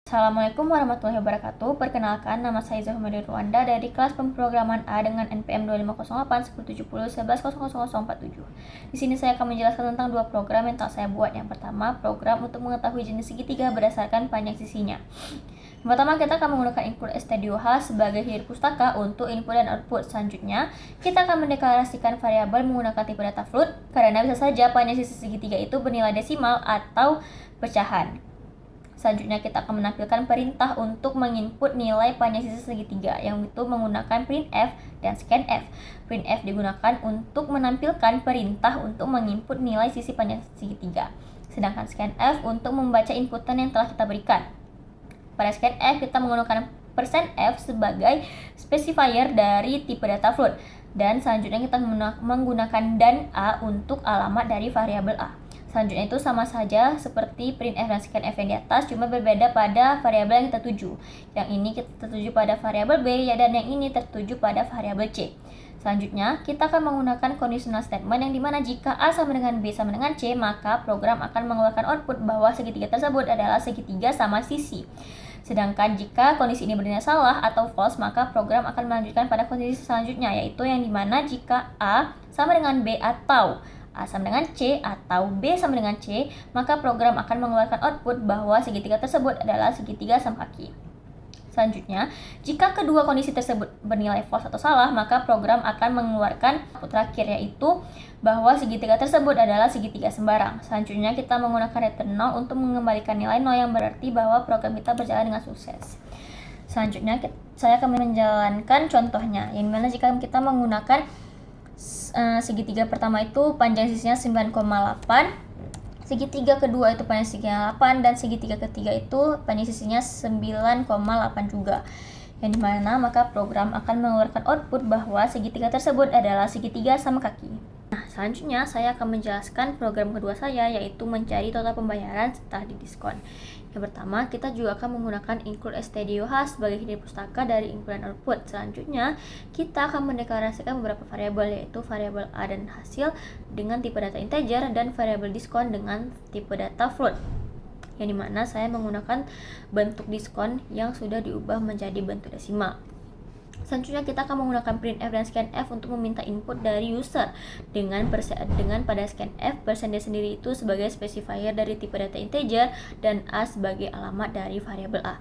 Assalamualaikum warahmatullahi wabarakatuh. Perkenalkan, nama saya Zahmadi Rwanda dari kelas pemrograman A dengan NPM 2508 1070 11000047. Di sini saya akan menjelaskan tentang dua program yang telah saya buat. Yang pertama, program untuk mengetahui jenis segitiga berdasarkan panjang sisinya. Yang pertama, kita akan menggunakan input stdio_h sebagai header pustaka untuk input dan output. Selanjutnya, kita akan mendeklarasikan variabel menggunakan tipe data float karena bisa saja panjang sisi segitiga itu bernilai desimal atau pecahan. Selanjutnya kita akan menampilkan perintah untuk menginput nilai panjang sisi segitiga, yang itu menggunakan printf dan scanf. Printf digunakan untuk menampilkan perintah untuk menginput nilai sisi panjang segitiga, sedangkan scanf untuk membaca inputan yang telah kita berikan. Pada scanf kita menggunakan %f sebagai specifier dari tipe data float, dan selanjutnya kita menggunakan dan a untuk alamat dari variabel a. Selanjutnya itu sama saja seperti printf dan scanf yang di atas, cuma berbeda pada variabel yang kita tuju. Yang ini kita tertuju pada variabel b, dan yang ini tertuju pada variabel c. Selanjutnya, kita akan menggunakan conditional statement yang dimana jika a sama dengan b sama dengan c, maka program akan mengeluarkan output bahwa segitiga tersebut adalah segitiga sama sisi. Sedangkan jika kondisi ini bernilai salah atau false, maka program akan melanjutkan pada kondisi selanjutnya, yaitu yang dimana jika a sama dengan b atau A sama dengan C atau B sama dengan C, maka program akan mengeluarkan output bahwa segitiga tersebut adalah segitiga sama kaki. Selanjutnya, jika kedua kondisi tersebut bernilai false atau salah, maka program akan mengeluarkan output terakhir, yaitu bahwa segitiga tersebut adalah segitiga sembarang. Selanjutnya, kita menggunakan return 0 untuk mengembalikan nilai 0 yang berarti bahwa program kita berjalan dengan sukses. Selanjutnya, saya akan menjalankan contohnya, yang dimana jika kita menggunakan segitiga pertama itu panjang sisinya 9,8, segitiga kedua itu panjang sisinya 8, dan segitiga ketiga itu panjang sisinya 9,8 juga. Yang dimana maka program akan mengeluarkan output bahwa segitiga tersebut adalah segitiga sama kaki. Nah, selanjutnya saya akan menjelaskan program kedua saya, yaitu mencari total pembayaran setelah didiskon. Yang pertama, kita juga akan menggunakan include stdio_h sebagai header pustaka dari input dan output. Selanjutnya, kita akan mendeklarasikan beberapa variabel, yaitu variabel a dan hasil dengan tipe data integer dan variabel diskon dengan tipe data float. Yang dimana saya menggunakan bentuk diskon yang sudah diubah menjadi bentuk desimal. Selanjutnya kita akan menggunakan printf dan scanf untuk meminta input dari user dengan pada scanf %d sendiri itu sebagai specifier dari tipe data integer dan a sebagai alamat dari variabel a.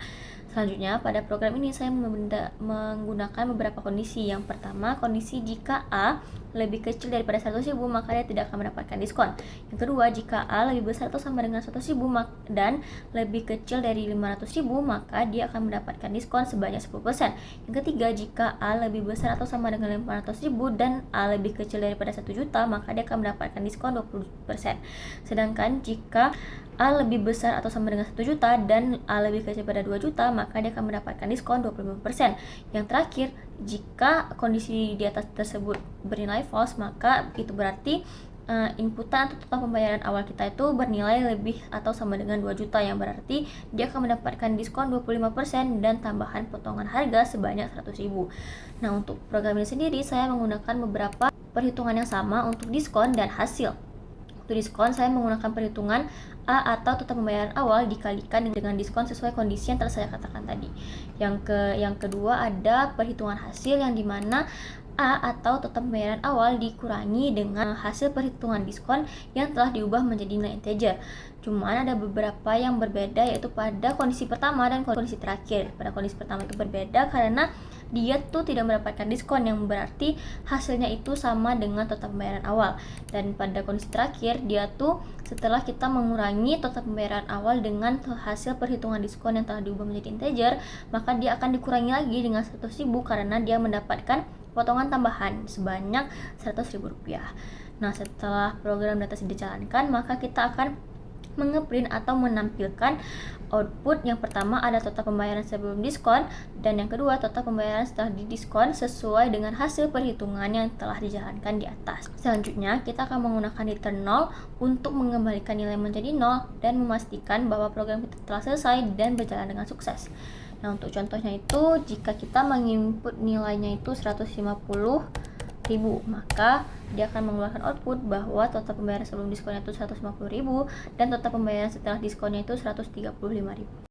Selanjutnya, pada program ini saya menggunakan beberapa kondisi. Yang pertama, kondisi jika A lebih kecil daripada 100.000, maka dia tidak akan mendapatkan diskon. Yang kedua, jika A lebih besar atau sama dengan 100.000 dan lebih kecil dari 500.000, maka dia akan mendapatkan diskon sebanyak 10%. Yang ketiga, jika A lebih besar atau sama dengan 500.000 dan A lebih kecil daripada 1 juta, maka dia akan mendapatkan diskon 20%. Sedangkan jika A lebih besar atau sama dengan 1 juta dan A lebih kecil pada 2 juta, maka dia akan mendapatkan diskon 25%. Yang terakhir, jika kondisi di atas tersebut bernilai false, maka itu berarti inputan atau total pembayaran awal kita itu bernilai lebih atau sama dengan 2 juta, yang berarti dia akan mendapatkan diskon 25% dan tambahan potongan harga sebanyak 100.000. Nah, untuk program ini sendiri saya menggunakan beberapa perhitungan yang sama untuk diskon dan hasil. Untuk diskon, saya menggunakan perhitungan A atau total pembayaran awal dikalikan dengan diskon sesuai kondisi yang telah saya katakan tadi. Yang kedua ada perhitungan hasil, yang dimana A atau total pembayaran awal dikurangi dengan hasil perhitungan diskon yang telah diubah menjadi nilai integer. Cuman ada beberapa yang berbeda, yaitu pada kondisi pertama dan kondisi terakhir. Pada kondisi pertama itu berbeda karena dia tuh tidak mendapatkan diskon, yang berarti hasilnya itu sama dengan total pembayaran awal. Dan pada kondisi terakhir, dia tuh setelah kita mengurangi total pembayaran awal dengan hasil perhitungan diskon yang telah diubah menjadi integer, maka dia akan dikurangi lagi dengan 100.000 karena dia mendapatkan potongan tambahan sebanyak Rp100.000. Nah, setelah program data dijalankan, maka kita akan mengeprint atau menampilkan output. Yang pertama ada total pembayaran sebelum diskon, dan yang kedua total pembayaran setelah didiskon sesuai dengan hasil perhitungan yang telah dijalankan di atas. Selanjutnya kita akan menggunakan return 0 untuk mengembalikan nilai menjadi 0 dan memastikan bahwa program kita telah selesai dan berjalan dengan sukses. Nah, untuk contohnya itu jika kita menginput nilainya itu 150.000, maka dia akan mengeluarkan output bahwa total pembayaran sebelum diskonnya itu 150.000 dan total pembayaran setelah diskonnya itu 135.000.